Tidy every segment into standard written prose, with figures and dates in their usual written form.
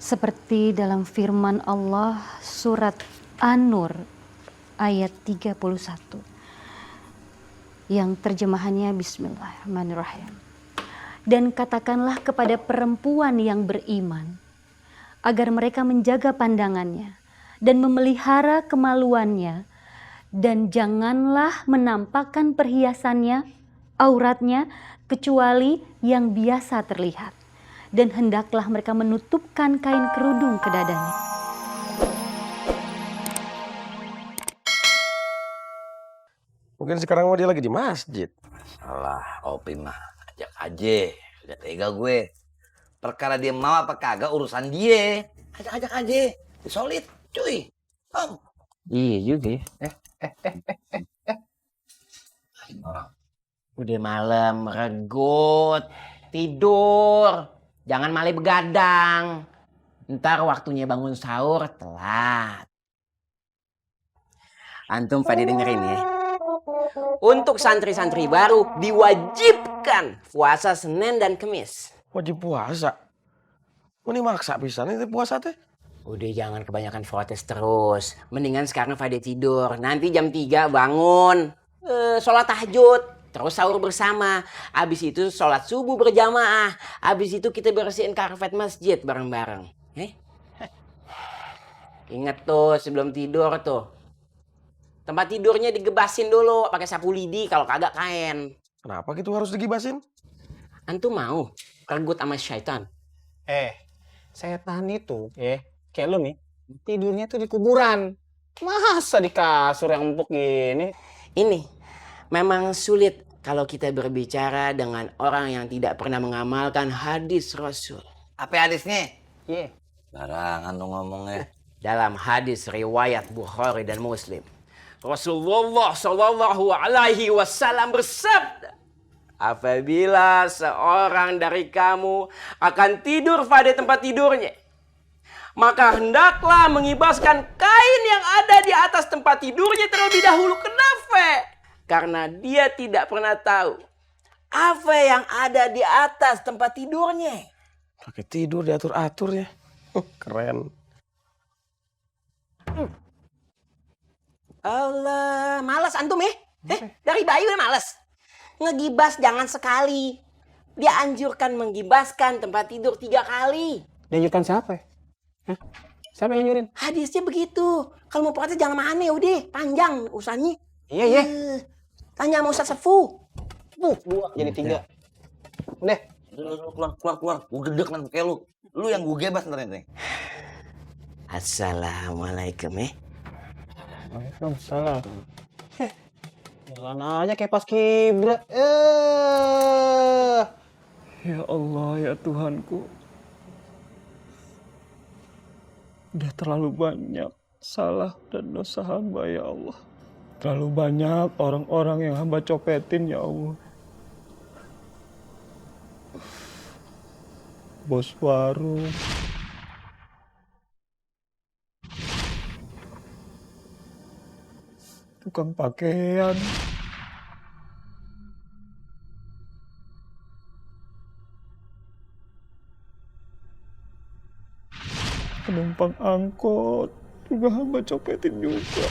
Seperti dalam firman Allah surat An-Nur ayat 31 yang terjemahannya Bismillahirrahmanirrahim. Dan katakanlah kepada perempuan yang beriman agar mereka menjaga pandangannya dan memelihara kemaluannya, dan janganlah menampakkan perhiasannya, auratnya, kecuali yang biasa terlihat, dan hendaklah mereka menutupkan kain kerudung ke dadanya. Mungkin sekarang dia lagi di masjid. Salah, Opi mah ajak aja. Udah tega gue. Perkara dia mau apa kagak urusan dia. Ajak aja. Solid, cuy. Om. Iya juga ya. Udah malam, regut, tidur. Jangan malah begadang. Ntar waktunya bangun sahur telat. Antum pada dengerin ya. Untuk santri-santri baru diwajibkan puasa Senin dan Kemis. Wajib puasa. Ini maksa pisan itu puasa teh. Udah jangan kebanyakan protes terus. Mendingan sekarang pada tidur. Nanti jam 3 bangun. Sholat tahajud. Terus sahur bersama. Abis itu sholat subuh berjamaah. Abis itu kita bersihin karpet masjid bareng-bareng. Ingat tuh sebelum tidur tuh. Tempat tidurnya digebasin dulu pakai sapu lidi, kalau kagak kain. Kenapa gitu harus digibasin? Antum mau regut sama syaitan? Setan itu, kayak lu nih, tidurnya tuh di kuburan. Masa di kasur yang empuk gini? Ini memang sulit kalau kita berbicara dengan orang yang tidak pernah mengamalkan hadis Rasul. Apa hadisnya? Iya. Barangan lu ngomongnya. Dalam hadis riwayat Bukhari dan Muslim, Rasulullah Shallallahu Alaihi Wasallam bersabda, apabila seorang dari kamu akan tidur pada tempat tidurnya, maka hendaklah mengibaskan kain yang ada di atas tempat tidurnya terlebih dahulu. Kenapa? Karena dia tidak pernah tahu apa yang ada di atas tempat tidurnya. Pakai tidur diatur-atur ya. Keren. Allah, malas antum ya? Dari bayi malas. Ngegibas jangan sekali. Dia anjurkan menggibaskan tempat tidur 3 kali. Dianjurkan siapa ya? Hah? Siapa yang nyurin? Hadisnya begitu. Kalau mau protes jangan sama aneh, udah panjang urusannya. Iya. Tanya sama Ustaz Sefu. 2 jadi 3. Udah. Keluar. Gue gedek nanti kayak lu. Lu yang gue gebas ntar nih. Assalamualaikum Waalaikumsalam. Jalan aja kayak pas kiblat. Ya Allah, ya Tuhanku. Udah terlalu banyak salah dan dosa hamba, ya Allah. Terlalu banyak orang-orang yang hamba copetin, ya Allah. Bos warung. Tukang pakaian. Penumpang angkot juga hamba copetin juga.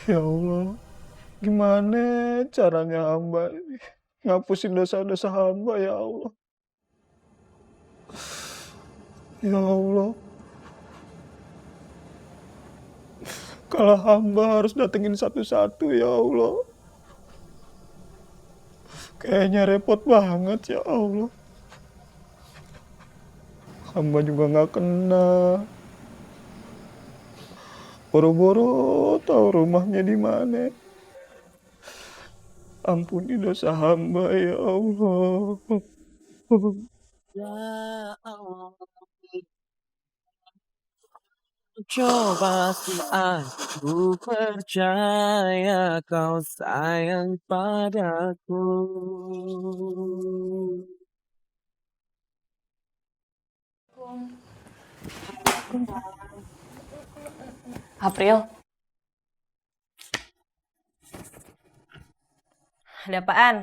Ya Allah, gimana caranya hamba ini ngapusin dosa-dosa hamba, ya Allah. Ya Allah, kalau hamba harus datengin satu-satu, ya Allah. Kayaknya repot banget, ya Allah. Hamba juga gak kena. Boro-boro tahu rumahnya di mana. Ampuni dosa hamba, ya Allah. Ya Allah. Coba aku percaya kau sayang padaku. April. Ada apaan?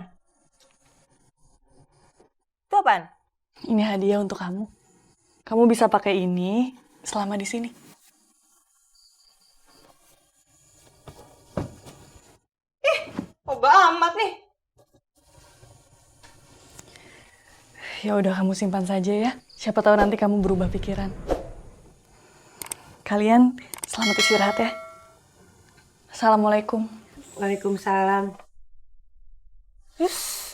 Itu apaan? Ini hadiah untuk kamu. Kamu bisa pakai ini selama di sini. Oba amat nih. Ya udah kamu simpan saja ya. Siapa tahu nanti kamu berubah pikiran. Kalian selamat istirahat ya. Assalamualaikum. Waalaikumsalam.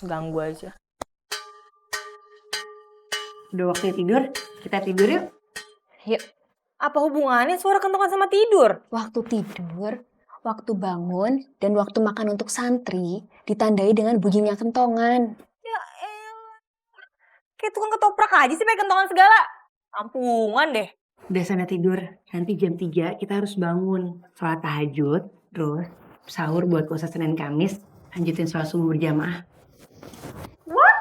Ganggu aja. Udah waktunya tidur, kita tidur yuk. Yuk. Apa hubungannya suara kentongan sama tidur? Waktu tidur, waktu bangun, dan waktu makan untuk santri ditandai dengan bunyinya kentongan. Ya elah. Kayak tukang ketoprak aja sih pakai kentongan segala. Kampungan deh. Udah sana tidur, nanti jam 3 kita harus bangun. Sholat tahajud, terus sahur buat puasa Senin Kamis, lanjutin sholat subuh berjamaah. What?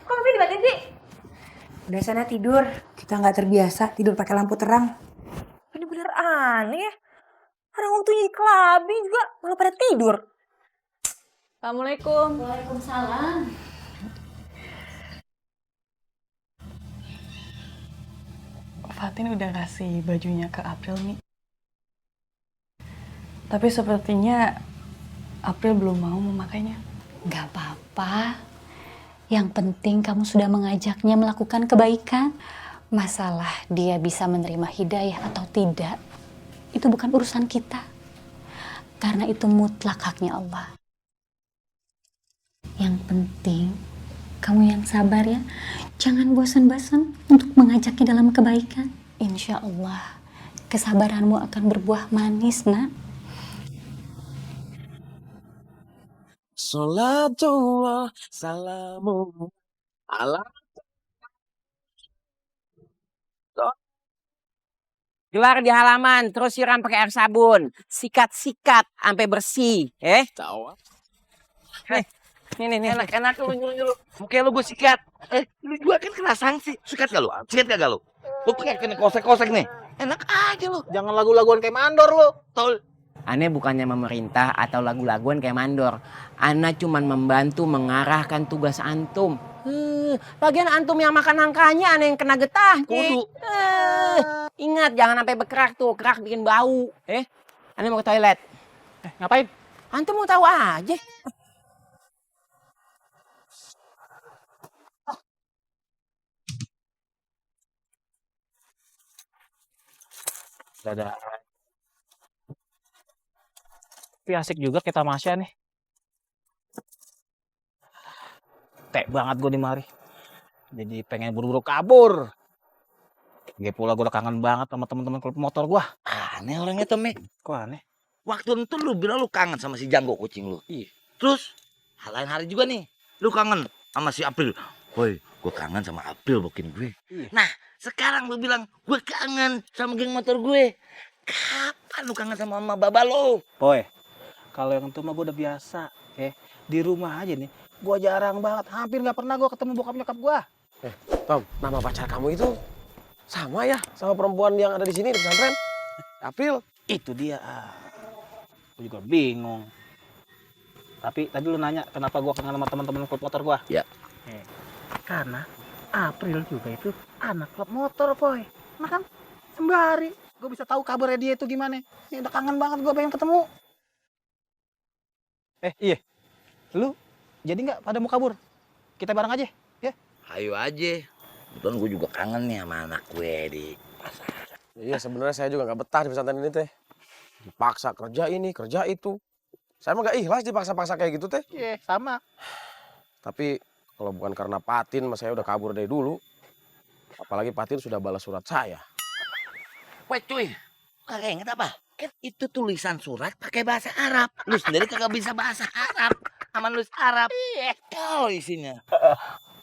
Kok TV dimatiin sih? Udah sana tidur, kita nggak terbiasa tidur pakai lampu terang. Ini bener aneh ya. Orang waktunya di clubbing juga malah pada tidur. Assalamualaikum. Waalaikumsalam. Fatin udah kasih bajunya ke April nih. Tapi sepertinya April belum mau memakainya. Gak apa-apa. Yang penting kamu sudah mengajaknya melakukan kebaikan. Masalah dia bisa menerima hidayah atau tidak, itu bukan urusan kita. Karena itu mutlak haknya Allah. Yang penting kamu yang sabar ya. Jangan bosan-bosan untuk mengajaknya dalam kebaikan. Insya Allah kesabaranmu akan berbuah manis, nak. Salatullah, salamu ala. Gelar di halaman, terus siram pakai air sabun. Sikat-sikat sampai bersih, Tawa. Nih. Enak-enak lu nyuruh. Muka lu gue sikat. Lu juga kan kena sanksi. Sikat gak lu? Sikat gak lu? Lu pakai kena kosek-kosek nih. Enak aja lu. Jangan lagu-laguan kayak mandor lu. Tol. Aneh bukannya memerintah atau lagu-laguan kayak mandor. Ana cuman membantu mengarahkan tugas antum. Bagian antum yang makan nangkanya aneh yang kena getah. Kudu. Ingat jangan sampai berkerak tuh. Kerak bikin bau. Aneh mau ke toilet. Ngapain? Antum mau tahu aja. Dadah. Tapi asik juga kita Masya nih. Tek banget gue di mari. Jadi pengen buru-buru kabur. Gue pula gue udah kangen banget sama teman-teman klub motor gue. Aneh orangnya Tommy. Kok aneh? Waktu itu lu bilang lu kangen sama si Janggo kucing lu. Iya. Terus hal lain hari juga nih. Lu kangen sama si April. Woi, gue kangen sama April bokin gue. Iya. Nah, sekarang lu bilang gue kangen sama geng motor gue. Kapan lu kangen sama mama baba lu? Boy, kalau yang itu mah gue udah biasa. Di rumah aja nih, gue jarang banget. Hampir nggak pernah gue ketemu bokap nyokap gue. Tom, nama pacar kamu itu sama ya sama perempuan yang ada di sini di pesantren? April. Itu dia. Gue juga bingung. Tapi tadi lu nanya kenapa gue kangen sama teman-teman klub motor gue? Ya. Karena April juga itu anak klub motor, Boy. Nah kan, sembari gue bisa tahu kabarnya dia itu gimana. Ini udah kangen banget gue pengen ketemu. Iya. Lu jadi nggak pada mau kabur? Kita bareng aja, ya? Ayo aja. Kebetulan gue juga kangen nih sama anak gue di pasar. Iya, sebenarnya saya juga nggak betah di pesantren ini teh. Dipaksa kerja ini, kerja itu. Saya mah nggak ikhlas dipaksa-paksa kayak gitu teh. Iya, sama. Tapi kalau bukan karena Patin, mas saya udah kabur dari dulu. Apalagi Patin sudah balas surat saya. Weh cuy, kagak inget apa? Kan itu tulisan surat pakai bahasa Arab. Lu sendiri kagak bisa bahasa Arab. Aman nulis Arab. Iya. Kalau isinya.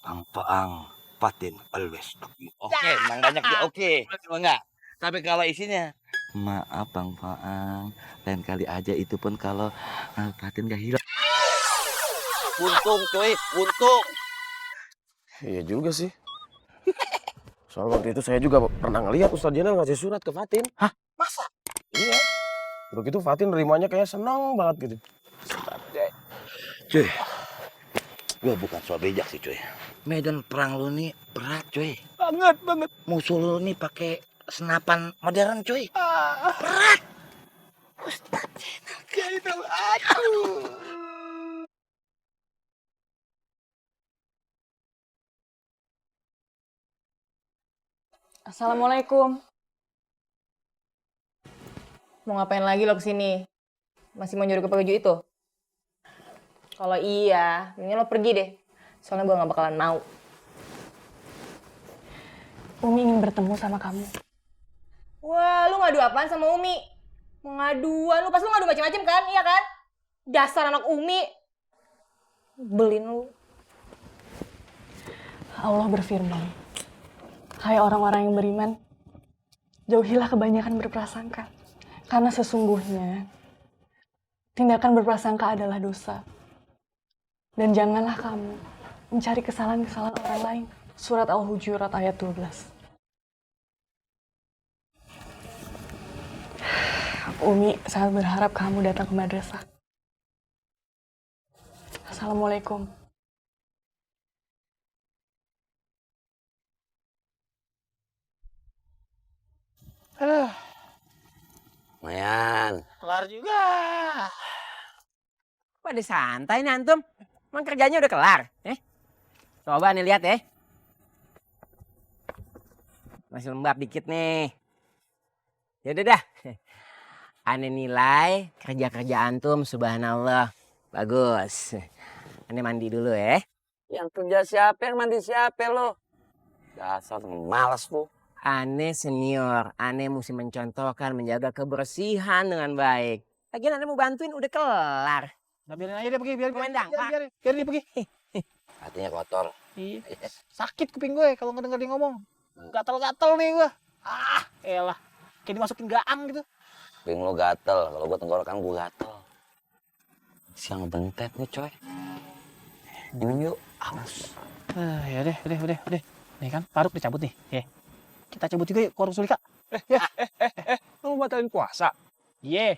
Ang Patin always. Oke, memang banyak ya. Oke. Enggak. Tapi kalau isinya. Maaf Bang Faang. Lain kali aja itu pun kalau Patin gak hilang. Untung cuy, untung. Iya juga sih. Soal waktu itu saya juga pernah ngeliat Ustadz Jenal ngasih surat ke Fatin. Hah? Masa? Iya. Terus itu Fatin nerimanya kayak senang banget gitu. Cuy, gue bukan soal bejak sih cuy. Medan perang lu nih berat cuy. Banget. Musuh lu nih pakai senapan modern cuy. Berat. Ustadz Jenal Gaidel, aduh. Assalamualaikum. Mau ngapain lagi lo kesini? Masih mau nyuruh ke baju itu? Kalau iya, mendingan lo pergi deh. Soalnya gue gak bakalan mau. Umi ingin bertemu sama kamu. Wah, lu ngadu apaan sama Umi? Mau ngaduan, lu pasti lu ngadu macam-macam kan? Iya kan? Dasar anak Umi. Belin lu. Allah berfirman, hai orang-orang yang beriman, jauhilah kebanyakan berprasangka. Karena sesungguhnya, tindakan berprasangka adalah dosa. Dan janganlah kamu mencari kesalahan-kesalahan orang lain. Surat Al-Hujurat ayat 12. Umi sangat berharap kamu datang ke madrasah. Assalamualaikum. Lumayan. Kelar juga. Pada santai nih antum. Emang kerjanya udah kelar? Coba nih lihat ya. Masih lembab dikit nih. Ya udah dah. Ane nilai kerja-kerja antum subhanallah. Bagus. Ane mandi dulu ya. Yang kerja siapa, yang mandi siapa lo? Dasar malas lu. Ane senior, Ane mesti mencontohkan menjaga kebersihan dengan baik. Lagian Ane mau bantuin udah kelar. Nah, biarin aja dia pergi, biar Biarin. dia pergi. Hatinya kotor. Iya. Sakit kuping gue kalau ngedenger dia ngomong. Gatal-gatal nih gue. Elah. Kayak dimasukin gaang gitu. Kuping lu gatel, kalau gua tenggorokan gua gatel. Siang bentet nih coy. Minum yuk, awas. Ya udah. Nih kan, Faruk dicabut nih. Kita cabut juga yuk ke warung Sulika. Lu mau batalin puasa? Iya.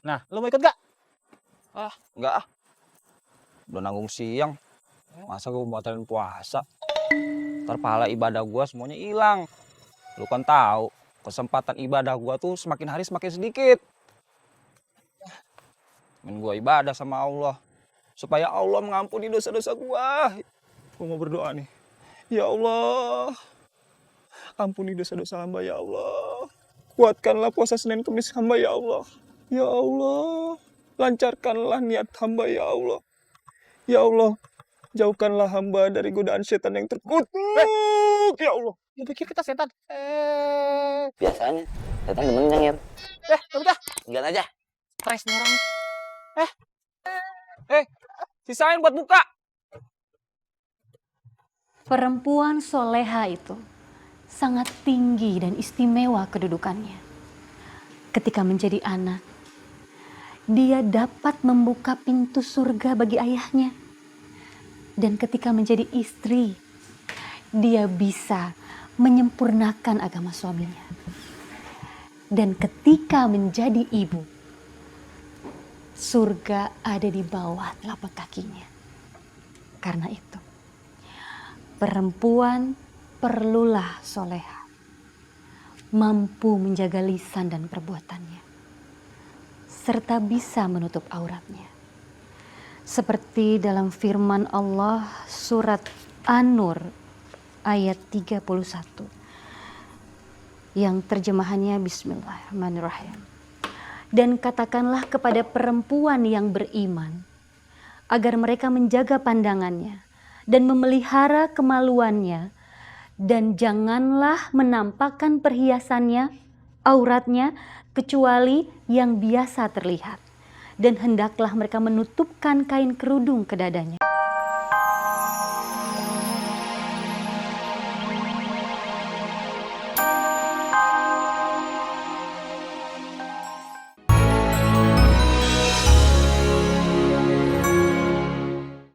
Nah, lu mau ikut gak? Enggak ah. Udah nanggung siang. Masa gue mau batalin puasa? Ntar pahala ibadah gue semuanya hilang. Lu kan tahu, kesempatan ibadah gue tuh semakin hari semakin sedikit. Men gue ibadah sama Allah. Supaya Allah mengampuni dosa-dosa gue. Gue mau berdoa nih. Ya Allah, ampuni dosa-dosa hamba ya Allah. Kuatkanlah puasa Senin Kemis hamba ya Allah. Ya Allah, lancarkanlah niat hamba ya Allah. Ya Allah, jauhkanlah hamba dari godaan setan yang terkutuk. Ya Allah. Lu pikir kita setan? Biasanya, setan demen nyengir. Udah. Tinggal aja. Stres nih orang. Sisain buat buka. Perempuan soleha itu sangat tinggi dan istimewa kedudukannya. Ketika menjadi anak, dia dapat membuka pintu surga bagi ayahnya. Dan ketika menjadi istri, dia bisa menyempurnakan agama suaminya. Dan ketika menjadi ibu, surga ada di bawah telapak kakinya. Karena itu, perempuan perlulah soleha, mampu menjaga lisan dan perbuatannya, serta bisa menutup auratnya. Seperti dalam firman Allah surat An-Nur ayat 31 yang terjemahannya Bismillahirrahmanirrahim. Dan katakanlah kepada perempuan yang beriman agar mereka menjaga pandangannya dan memelihara kemaluannya, dan janganlah menampakkan perhiasannya, auratnya, kecuali yang biasa terlihat. Dan hendaklah mereka menutupkan kain kerudung ke dadanya.